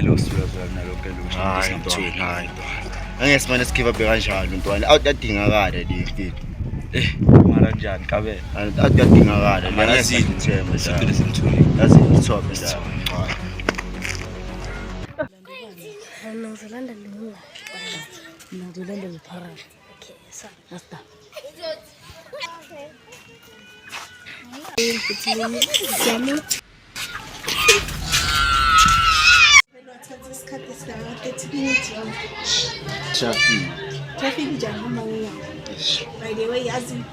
vele usifika nalokho elusha hayi angeke manje skip up kanjani ntwana awudadingakala le mara njani kabela awudadingakala mara sithembe siphile simthule yazi ngithobe la Ngizolanda lula. Ngizolanda liphakathi. Okay, so basta. Traffic By the way, as in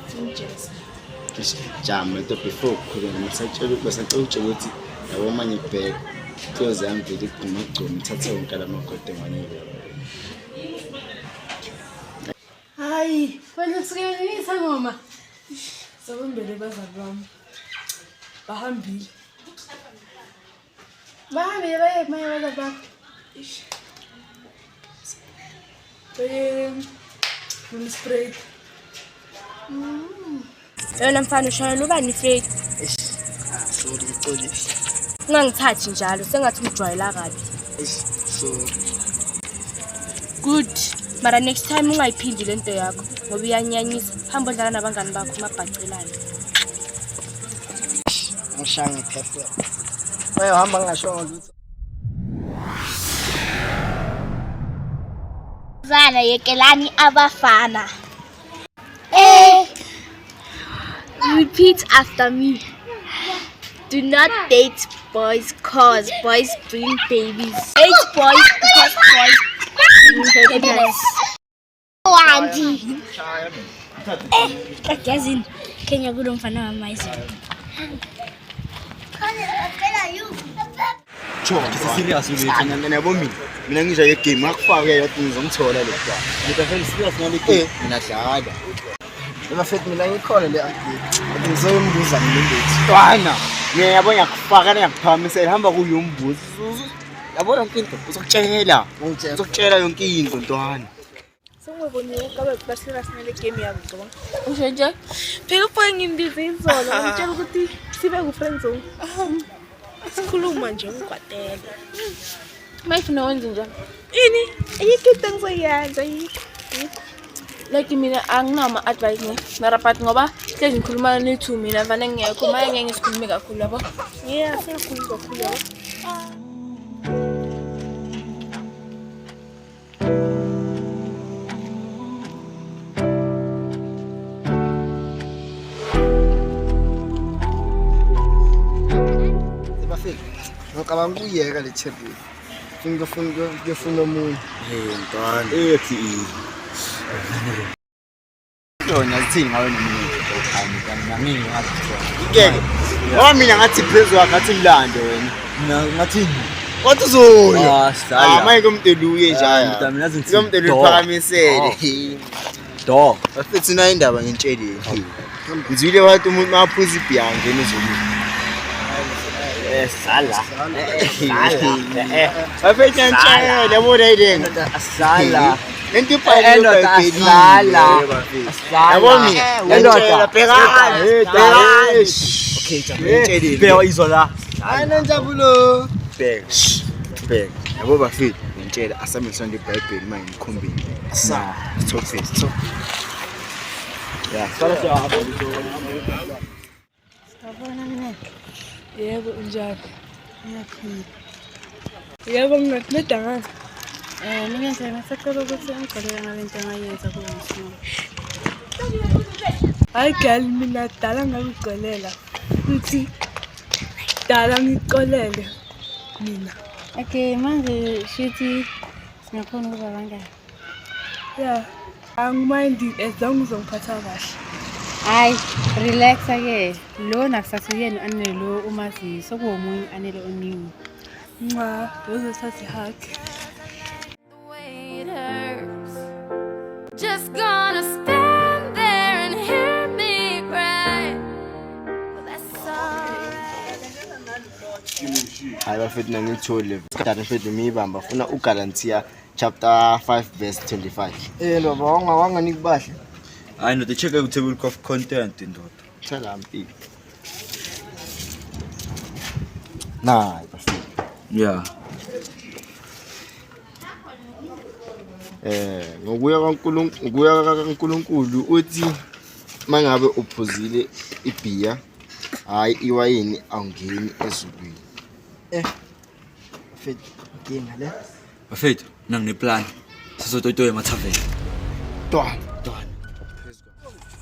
just jam to before khuluma ngisatshela ukuthi yabo manje ibhek close yami vele igqumagquma ithathe wonke lamagodo nganyeke hayi wena sikelisa ngoma sokumbele bazali bami bahambile baye maye bazali bami spray yona mfana ushayela ubani Fred sorry Xoli ungangithathi njalo sengathi ungijwayela kabi sorry good mara next time ungayiphindi lento yakho ngoba iyanyanyisa hamba udlala nabangani bakho mabhacelana ngishange perfect hamba ngashonga lutho zana yekelani abafana repeat after me. Do not date boys cause boys bring babies. Hate boys because boys bring happiness. Oh, Auntie. Kazini, Kenya kulo mfana wama hizo. Cho, serious ulethe yabo mina ngisho ye game akufake yodwa ngizongithola le bra. Ngita vele serious ngale game mina dlala. Bafethu mina ngikhona le update. Ngizoyimbuza ngilendethi. Twana, ngiyabona ngiyakufaka ngiyakuphamisela hamba kuyombuzo. Yabona yonke into uzokutshela. Uzokutshela yonke into ntwana. Sengibonile kabe basira sinele game yabo ngicabanga. Usho nje phela ufike ngimbize izolo ngitshela ukuthi sibe ku-friend zone. Sikhuluma nje ungkwatela. Mayifuna wenze njani? Ini? Ayikho into engizoyenza ayikho. Like mina anginama advice ne mara but ngoba hlezi ngikhuluma ne2 mina vane ngiyekho maye ngeke ngisikhulume kakhulu yabo. Yeah, siyakhuluma kakhulu yabo. Ngicabanga ukuyeka le champion. Ngifuna umuntu. Ntwana. Ethi yona sithini ngawe nomuntu. Ngami ngathi khona. Ngeke. Ngoba mina ngathi phezulu ngathi mlando wena. Ngathini? Wathi uzoya. Manje komteluye njaya. Mina ngithi komtelu uphakamisele. Do. Bafethu na indaba ngintshele. Ngizwile wathi umuntu maphuza ibhiya ngene ezolini. Sala. Bafethu ngitshele yabona ideng. Sala. Into ipayelo sala. Yabona ngiyatshela bheka. Okay, ngitshele. Bheka izola. Ayina njabulo. Bheka. Yabo bafethu ngitshela asamisonde iBhayibheli manje ngikhombile. Sa. Talk face. Talk. Yeah, sala siyahamba lo. Abona mina. Yebo njalo. Ngiyaphila. Yebo ngingakunceda ngani? Mina nje ngisacela ukuthi ngicela ngalento engayenza kuwumsimo. Hayi girl mina dala ngikucelela. Uthi dala ngicolele mina. Okay, manje shithi singakhona ukuba bangani. Yeah. Angimindi as long as ungiphatha kahle. Hayi, relax ake. Lo nakusasuyena anele lo umazi sokuwomunye anele oningi. Nqa, uzothatha ihug. Just gonna stand there and hear me cry. Well, that's alright. Hayi bafethu ngithole. Isikhathi bafethu miyibamba funa uGalatia chapter 5 verse 25. Baba wanganika bahle. hayi no check ku table of content ndoda Tell mpi. Nah, bafethu. yeah ngokuya kaNkulunkulu uthi mangabe uphuzile ibhiya hayi iwayini awungeni ezulwini. Mfethu inkinga le. Bafethu, nangine-plan. Sizototoya emathaveni. Twana.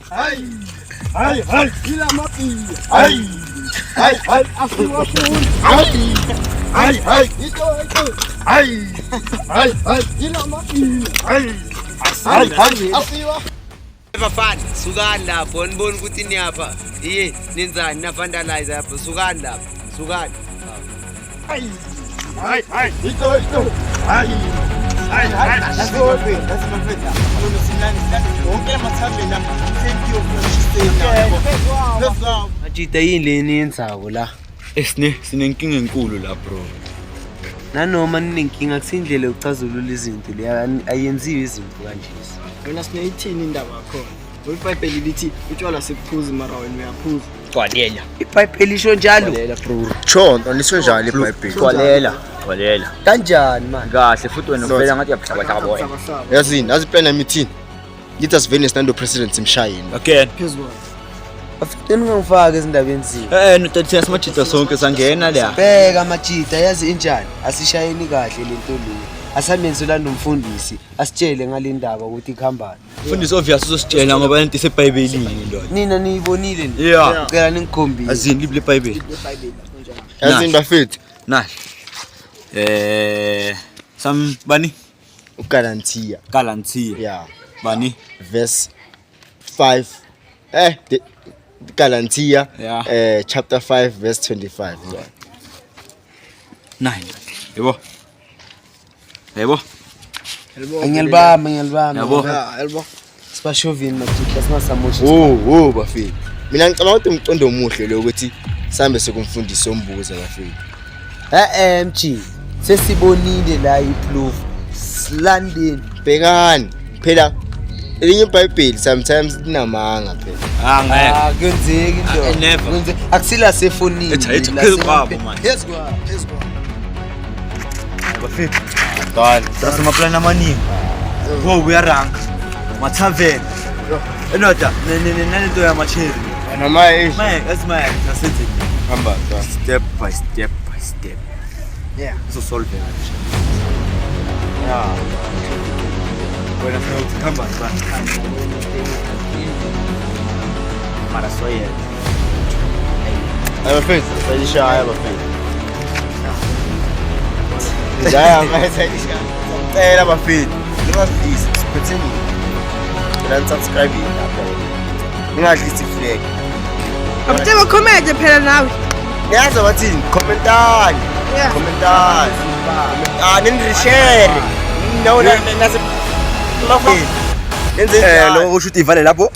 Hayi, ila mapili. Hayi, afiwa fundi. Hayi, ito. Hayi, ila mapili. Hayi, afiwa. Bafana, sukani lapho nibona ukuthi niyapha. Iye, nenzani na vandalize lapho. Sukani lapho. Sukani. Hayi, ito. Hayi. Majida yini le niyenzako la? Sinenkinga enkulu la bro. Nanoma ninenkinga kusindlela yokucazulula izinto le ayenziwe izinto kanje. Wena sineyithini indaba yakho? Ibhayibheli lithi utshwala sekuphuza mara wena uyaphuza. Gwalela. IBhayibheli lisho njalo. Bro. Chonto nisho njalo iBhayibheli. Gwalela. Kanjani man? Kahle futhi wena uvela ngathi uyabuhlaka boy. Yazini azipena meeting. Lithi asivene stand president simshayeni. Again. Phezulu. Afike ningangifaka ezindabeni zini. No thina simajita sonke sangena la. Bheka majida yazi injani? Asishayeni kahle lento le. Asamenze lando umfundisi asitshele ngalendaba ukuthi ikhambani. Mfundisi obvious uzositshela ngoba lento iseBhayibhelini lo. Nina niyibonile nje. Yeah. Ucela ningikhombise. Azini libile iBhayibheli. Yazini bafethu Nahle. Bani? ugarantiya. Galantia. Bani? Verse 5 Galantia chapter 5 verse 25. 9. Yebo. Ngiyalibamba. Yabo. Yebo. Sibashovini majida singasamoshi. Bafethu. Mina ngicabanga ukuthi umcondo omuhle lo ukuthi sambe sekumfundisa ombuza bafethu. MG sesibonile la iproof London Bhekani phela elinye iBhayibheli sometimes linamanga phela. Kuyenzeki into. Never. Akusila sefonini. Ethi phezulu kwabo manje. Phezulu. Bafethu. Dala. Sasimaplan amaningi. Uyaranka. Mathaveni. Enoda, nento yamacheri. Noma Asmaya, nasithi hamba step by step. Yeah. Solve it. Yeah. Wena futhi hamba sana. Mara soye. bafethu sayishaya bafethu. Jaya sayishaya. Cela bafethu. Ngingafisi siphetheni. Ngicela subscribe lapho. Ningadlisi flag. Abuthe comment phela nawe. Niyazi bathini? Commentani. Yeah. Commentani. Nindishare. No nasi. Lo usho ivale lapho.